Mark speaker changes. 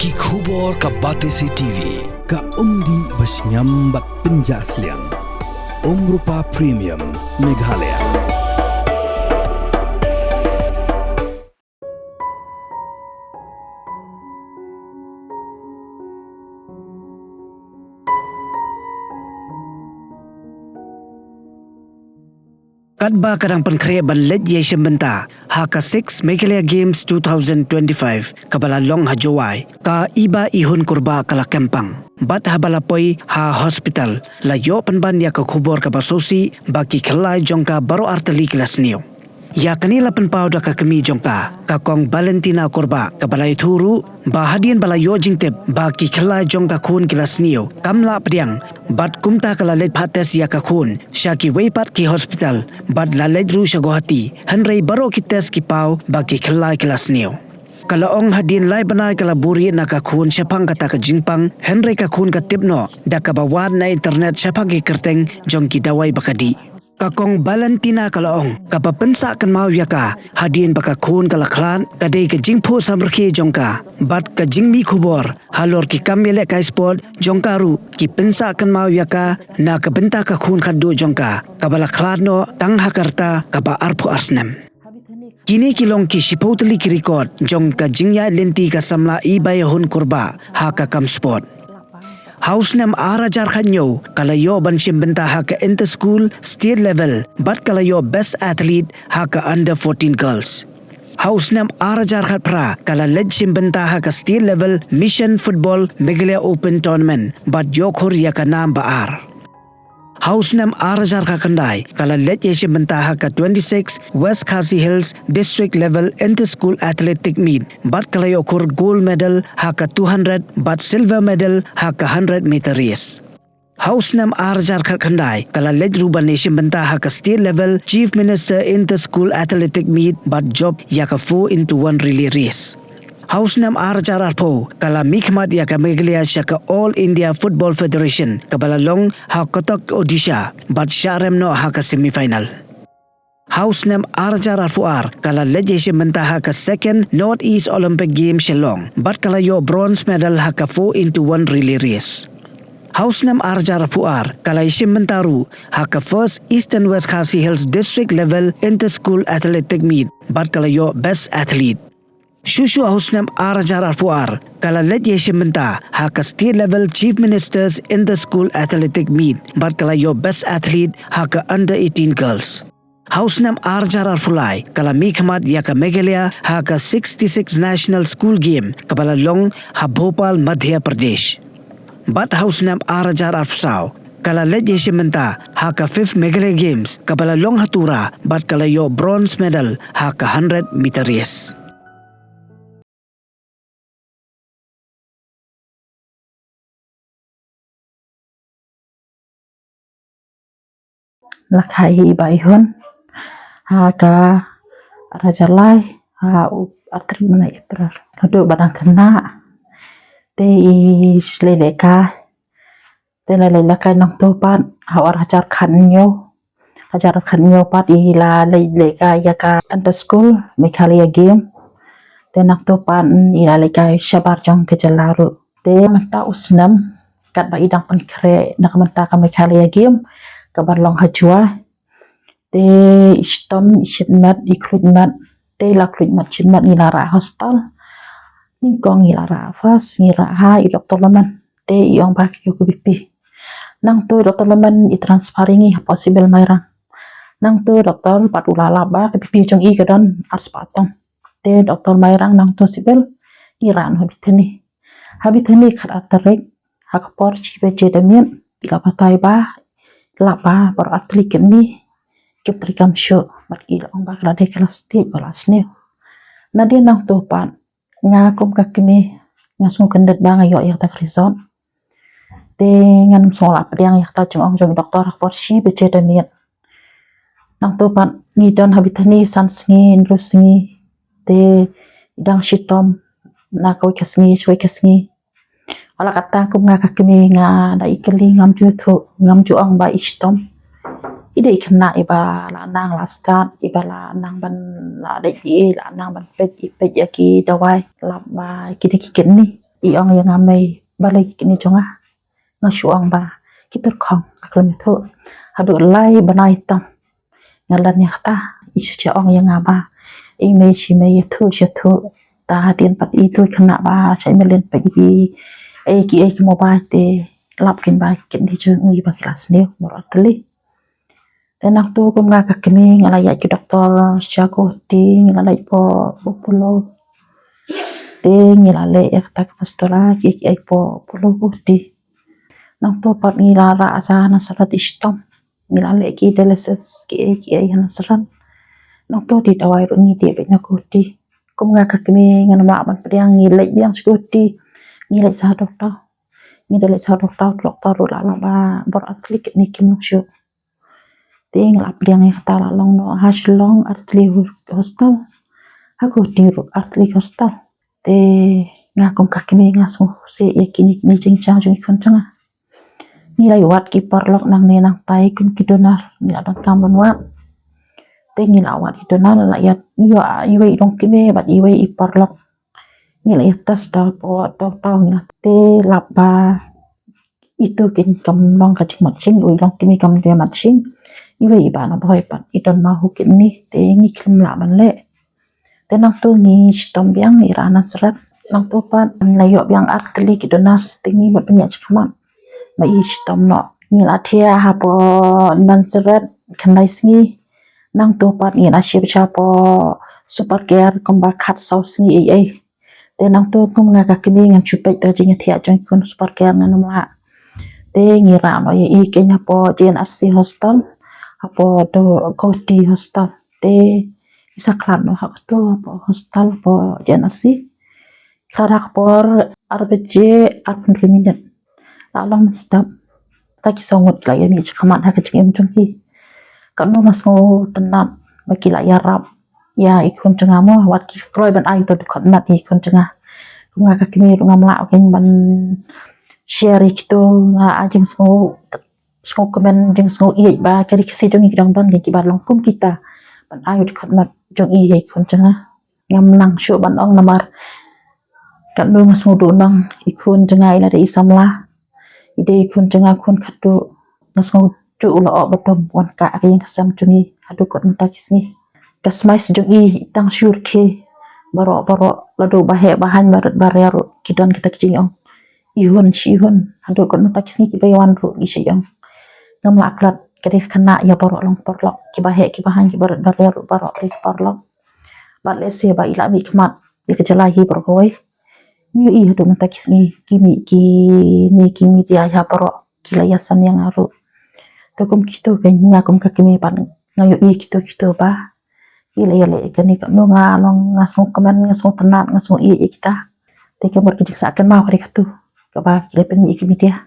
Speaker 1: Ki khubor ka Batesi TV.
Speaker 2: Ka umdi basnyam bak penjaslian. Rupa Premium Meghalaya.
Speaker 3: Kadba kadang penkrea ban let ye shembenta haka 6 Meghalaya Games 2025 kabala long hajowai ka iba ihun kurba kala kempang bat habalapoi ha hospital la yo panban ya ka khubor ka basosi baki khelai jongka baro arteli kelas nio ya kanila penpau da ka kemi jongka ka kong Valentina kurba kabala thuru bahadian bala yo jingtep baki khelai jongka khun kelas nio kamla pdiang bat kumta kala let phates ya ka khun shaki weipat ki hospital bat la let ru shagohati hanrei baro ki tes ki pau baki khelai kelas nio kala ong hadin lai banai kala buri na ka khun shapang kata ka jingpang hanrei ka khun ka tipno da ka bawan na internet shapang ki kerteng jongki dawai bakadi kakong Valentina kalaong kapapensa kan mau yaka hadin baka khun kala klan kadai ka jingpho samrkhe jongka bat ka jingmi khubor halor ki kamele ka sport jongkaru ki pensa kan mau yaka na ka benta ka khun khaddo jongka kabala khlano tang hakarta kaba arpho arsnam kini kilong ki shipotli ki record jongka jingya lenti ka samla ibay hun kurba ha ka kam sport House nam ara jar khanyo kalayo banshim benta haka inter school state level but kalayo best athlete haka under 14 girls. House nam ara jar khat pra kala legshim benta haka state level mission football Meghalaya open tournament but yokhor yaka nam baar. House nam ara jar khandai kala legshim benta haka 26 West Khasi Hills district level inter school athletic meet but kalayo khor gold medal haka 200 but silver medal haka 100 meter race. House nam arjar khandai kala lej ruban nation benta haka state level chief minister inter school athletic meet but job yaka 4x1 relay race. House nam arjar arpo kala mikmat yaka Meghalaya shaka All India Football Federation kabala long ha Kotak Odisha but sharem no haka semi-final. House nam arjar arpuar kala lejeshe menta haka second North East Olympic Games Shillong but kala yo bronze medal haka 4x1 relay race. House nam arjar arpuar kala ishim mentaru haka first East and West Khasi Hills district level inter school athletic meet but kala yo best athlete. Shushu house nam arjar arpuar kala lejeshe menta haka state level chief ministers in the school athletic meet but kala yo best athlete haka under 18 girls. House nam arjar arpulai kala mikmat yaka Meghalaya haka 66 national school game kabala long ha Bhopal Madhya Pradesh. But house nam arjar arpsau kala lejeshe menta haka 5th Meghalaya Games kabala long hatura but kala yo bronze medal haka 100 meter race.
Speaker 4: Lakhai baihun haka rajalai ha atri mana iprar hadu badang kena te sleleka te leleka nang topan ha rajar khanyo pat ila leleka yaka under school Meghalaya game te nang topan ila leleka shabar jong kejalaru te menta usnam kat ba idang penkre nak menta ka Meghalaya game kabar long hajua te istom ishitmat ikrutmat te lakrutmat chitmat ngilara hospital ningkong ngilara fas ngira ha i doktor laman te iong bak yo kubipi nang tu doktor laman i transferingi possible mairang nang tu doktor pat ulala ba kubipi jong i kadon ars patong te doktor mairang nang tu sibel ngiran habiteni khat atarek hakpor chibe jedamien ikapatai ba lapa por atliken ni ketrikam show bagi ong bakla de kelas ti balas ne nadia nang topan ngakom kakimi ngasu kendet bang ayo ya tak resort te ngam sola pedang ya ta jong doktor por si becedamiet nang topan ni don habitani sansngi rusngi te dang shitom na ko kasngi choi kasngi ala kata kum ngaka kemi nga da ikeli ngam ju ang ba istom ide ikna iba la nang la start iba la nang ban la de la nang ban pej yaki dawai la ba kide kiken ni iong yang amai balai kini jonga ngasuang ba kitur khong aklam itu hadu lai banai tam ngalan ya ta isu ong yang aba ime shime itu shatu ta hadin pat itu kena ba sai melen pa ki mobile te lap kin ba kin di chung ngi ba kelas ne mor atli dan aku kum nga kakini ngalai ki doktor jago ti ngalai po pulo te ngalai ya ta pastora ki po pulo ti nang to pat ngilara asa na salat istom ngalai ki dialysis ki hana saran nang to di dawai ru ni ti be na ko ti kum nga kakini ngana ban priang ngilai biang skuti ngilai sa doktor ngilai sa doktor la ba bor atlik ni kim shu ting lap liang yang kata long no haslong artli hostel aku tiru artli hostel te ngakum kakini ngasu se yakini ni jengchang jeng kontanga ni lai wat ki parlok nang ne nang tai kun kidonar ni adang kamban wat te ni lawat kidonar la ya yo iwe dong kime bat iwe I parlok ni lai tas ta po tau ni te lapa itu kin kam long ka ching ui long kimi kam dia matching iwe iba na boy pat idon ma hukin ni te ngi klim la ban le te nang tu ngi stom biang ni rana serat nang tu pat layo biang artli ki donas tingi bat banyak cakaman ma I stom no ngi la thia ha po nan serat kanai sngi nang tu pat ngi na ship cha po super care komba khat saus ngi ai te nang tu kum nga ka kini ngan chupet ta jing thia jong kun super care ngan la te ngi ra no I kenya po JNRC hostel apo do koti hostel te isaklan no hak to po hostel po JNRC karak por RBJ arpun minit lalang stop taki songot la yani chakaman hak jing jongki kanu maso tenat baki la yarap ya ikon jenga mo wat ki kroi ban ai to dikot nat ikon jenga kunga ka kini ngam la ken ban share itu nga ajeng so komen jeng so I ba kari kisi jong I dang don ki ba long kum kita ban ayo dikot mat jong I kon jenga ngam nang shu ban ong namar kan lu ngaso do nang ikon jenga ila de isamla ide ikon jenga kon khatu ngaso chu lo batom wan ka yang kesam jong I adu kot matakis ni kasmais jong I tang syur ke baro lado bahan barat barya kidon kita kecing ihun adu kot matakis ni ki bayan ru isayang ngam laklat kadi kena ya borok long porlok ki bahan ki barat barya ru barok ri porlok bat lese ba ila mi kmat ya kejalahi berkoi ni I adu matakis ni kimi dia ya borok kilayasan yang aru tokum kitu kan ngakum kakimi pan ngayo I kitu ba ile kani kanu ngalong ngasung kemen ngasung tenat ngasung I kita te kamar kejik saken mau hari katu ka ba ile pen I kimi dia